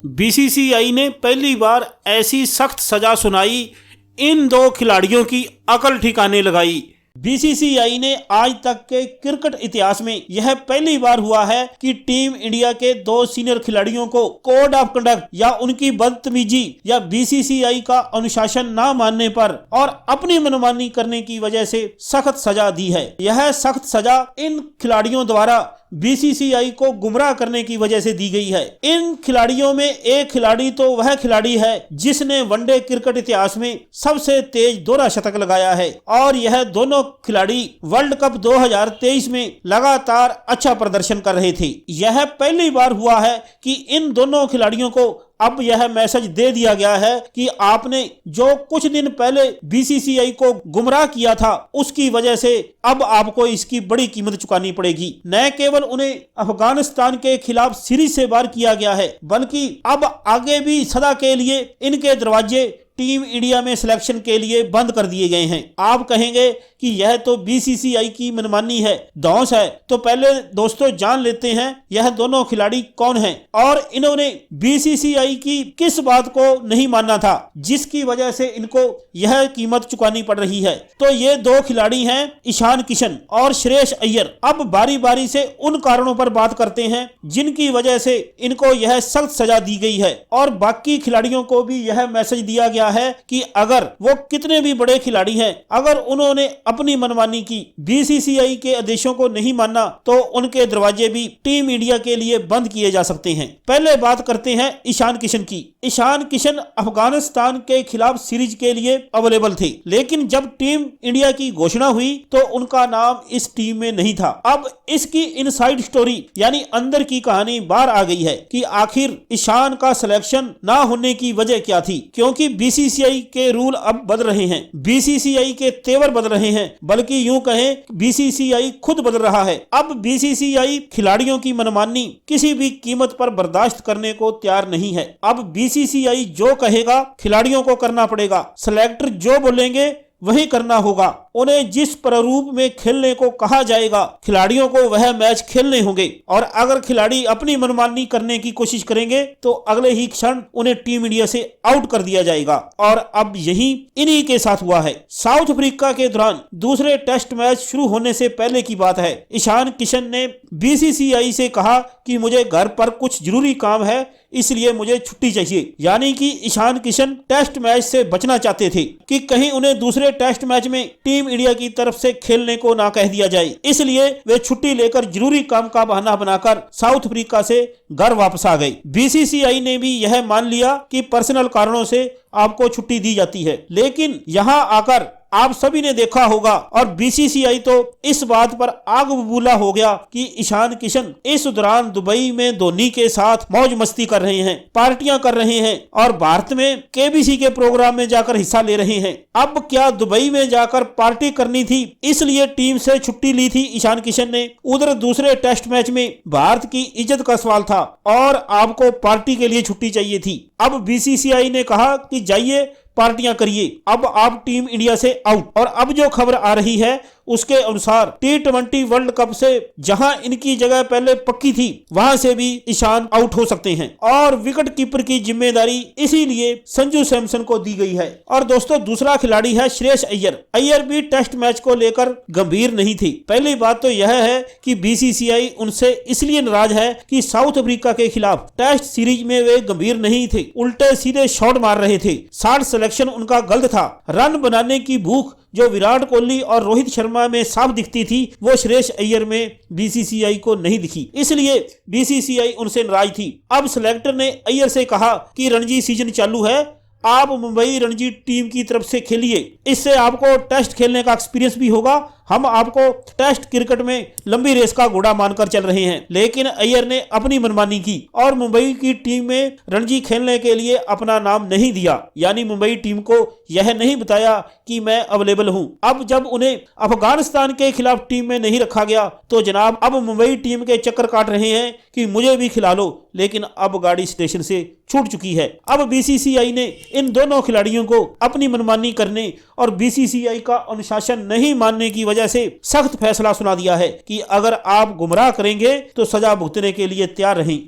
BCCI ने पहली बार ऐसी सख्त सजा सुनाई, इन दो खिलाड़ियों की अकल ठिकाने लगाई। बीसीसीआई ने आज तक के क्रिकेट इतिहास में यह पहली बार हुआ है कि टीम इंडिया के दो सीनियर खिलाड़ियों को कोड ऑफ कंडक्ट या उनकी बदतमीजी या बीसीसीआई का अनुशासन न मानने पर और अपनी मनमानी करने की वजह से सख्त सजा दी है। यह सख्त सजा इन खिलाड़ियों द्वारा बीसीसीआई को गुमराह करने की वजह से दी गई है। इन खिलाड़ियों में एक खिलाड़ी तो वह खिलाड़ी है जिसने वनडे क्रिकेट इतिहास में सबसे तेज दोहरा शतक लगाया है और यह दोनों खिलाड़ी वर्ल्ड कप 2023 में लगातार अच्छा प्रदर्शन कर रहे थे। यह पहली बार हुआ है कि इन दोनों खिलाड़ियों को अब यह मैसेज दे दिया गया है कि आपने जो कुछ दिन पहले बीसीसीआई को गुमराह किया था उसकी वजह से अब आपको इसकी बड़ी कीमत चुकानी पड़ेगी। न केवल उन्हें अफगानिस्तान के खिलाफ सीरीज से बाहर किया गया है बल्कि अब आगे भी सदा के लिए इनके दरवाजे टीम इंडिया में सिलेक्शन के लिए बंद कर दिए गए हैं। आप कहेंगे कि यह तो बीसीसीआई की मनमानी है, धौंस है, तो पहले दोस्तों जान लेते हैं यह दोनों खिलाड़ी कौन हैं और इन्होंने बीसीसीआई की किस बात को नहीं माना था जिसकी वजह से इनको यह कीमत चुकानी पड़ रही है। तो ये दो खिलाड़ी हैं ईशान किशन और श्रेयस अय्यर। अब बारी बारी से उन कारणों पर बात करते हैं जिनकी वजह से इनको यह सख्त सजा दी गई है और बाकी खिलाड़ियों को भी यह मैसेज दिया गया है कि अगर वो कितने भी बड़े खिलाड़ी हैं, अगर उन्होंने अपनी मनमानी की, बीसीसीआई के आदेशों को नहीं माना, तो उनके दरवाजे भी टीम इंडिया के लिए बंद किए जा सकते हैं। पहले बात करते हैं ईशान किशन की। ईशान किशन अफगानिस्तान के खिलाफ सीरीज के लिए अवेलेबल थे, लेकिन जब टीम इंडिया की घोषणा हुई तो उनका नाम इस टीम में नहीं था। अब इसकी इनसाइड स्टोरी यानी अंदर की कहानी बाहर आ गई है कि आखिर ईशान का सिलेक्शन ना होने की वजह क्या थी, क्योंकि बीसीसीआई के रूल अब बदल रहे हैं, बीसीसीआई के तेवर बदल रहे हैं, बल्कि यूं कहें बीसीसीआई खुद बदल रहा है। अब बीसीसीआई खिलाड़ियों की मनमानी किसी भी कीमत पर बर्दाश्त करने को तैयार नहीं है। अब बीसीसीआई जो कहेगा खिलाड़ियों को करना पड़ेगा, सिलेक्टर जो बोलेंगे वही करना होगा। उन्हें जिस प्रारूप में खेलने को कहा जाएगा खिलाड़ियों को वह मैच खेलने होंगे और अगर खिलाड़ी अपनी मनमानी करने की कोशिश करेंगे तो अगले ही क्षण उन्हें टीम इंडिया से आउट कर दिया जाएगा और अब यही इन्हीं के साथ हुआ है। साउथ अफ्रीका के दौरान दूसरे टेस्ट मैच शुरू होने से पहले की बात है, ईशान किशन ने बीसीसीआई से कहा कि मुझे घर पर कुछ जरूरी काम है इसलिए मुझे छुट्टी चाहिए। यानी कि ईशान किशन टेस्ट मैच से बचना चाहते थे कि कहीं उन्हें दूसरे टेस्ट मैच में टीम इंडिया की तरफ से खेलने को ना कह दिया जाए, इसलिए वे छुट्टी लेकर जरूरी काम का बहाना बनाकर साउथ अफ्रीका से घर वापस आ गए। बीसीसीआई ने भी यह मान लिया कि पर्सनल कारणों से आपको छुट्टी दी जाती है, लेकिन यहां आकर आप सभी ने देखा होगा और बीसीसीआई तो इस बात पर आग बबूला हो गया कि ईशान किशन इस दौरान दुबई में धोनी के साथ मौज मस्ती कर रहे हैं, पार्टियां कर रहे हैं और भारत में केबीसी के प्रोग्राम में जाकर हिस्सा ले रहे हैं। अब क्या दुबई में जाकर पार्टी करनी थी इसलिए टीम से छुट्टी ली थी ईशान किशन ने? उधर दूसरे टेस्ट मैच में भारत की इज्जत का सवाल था और आपको पार्टी के लिए छुट्टी चाहिए थी। अब बीसीसीआई ने कहा कि जाइए पार्टियां करिए, अब आप टीम इंडिया से आउट। और अब जो खबर आ रही है उसके अनुसार T20 वर्ल्ड कप से जहां इनकी जगह पहले पक्की थी वहां से भी ईशान आउट हो सकते हैं और विकेट कीपर की जिम्मेदारी इसीलिए संजू सैमसन को दी गई है। और दोस्तों दूसरा खिलाड़ी है श्रेयस अय्यर। अय्यर भी टेस्ट मैच को लेकर गंभीर नहीं थी। पहली बात तो यह है कि बीसीसीआई उनसे इसलिए नाराज है कि साउथ अफ्रीका के खिलाफ टेस्ट सीरीज में वे गंभीर नहीं थे, उल्टे सीधे शॉट मार रहे थे। शॉट सिलेक्शन उनका गलत था। रन बनाने की भूख जो विराट कोहली और रोहित शर्मा में साफ दिखती थी वो श्रेयस अय्यर में बीसीसीआई को नहीं दिखी, इसलिए बीसीसीआई उनसे नाराज थी। अब सिलेक्टर ने अय्यर से कहा कि रणजी सीजन चालू है, आप मुंबई रणजी टीम की तरफ से खेलिए, इससे आपको टेस्ट खेलने का एक्सपीरियंस भी होगा। हम आपको टेस्ट क्रिकेट में लंबी रेस का घोड़ा मानकर चल रहे हैं। लेकिन अय्यर ने अपनी मनमानी की और मुंबई की टीम में रणजी खेलने के लिए अपना नाम नहीं दिया, यानी मुंबई टीम को यह नहीं बताया कि मैं अवेलेबल हूं। अब जब उन्हें अफगानिस्तान के खिलाफ टीम में नहीं रखा गया तो जनाब अब मुंबई टीम के चक्कर काट रहे हैं कि मुझे भी खिला लो, लेकिन अब गाड़ी स्टेशन से छूट चुकी है। अब बीसीसीआई ने इन दोनों खिलाड़ियों को अपनी मनमानी करने और बीसीसीआई का अनुशासन नहीं मानने की वजह से सख्त फैसला सुना दिया है कि अगर आप गुमराह करेंगे तो सजा भुगतने के लिए तैयार रहें।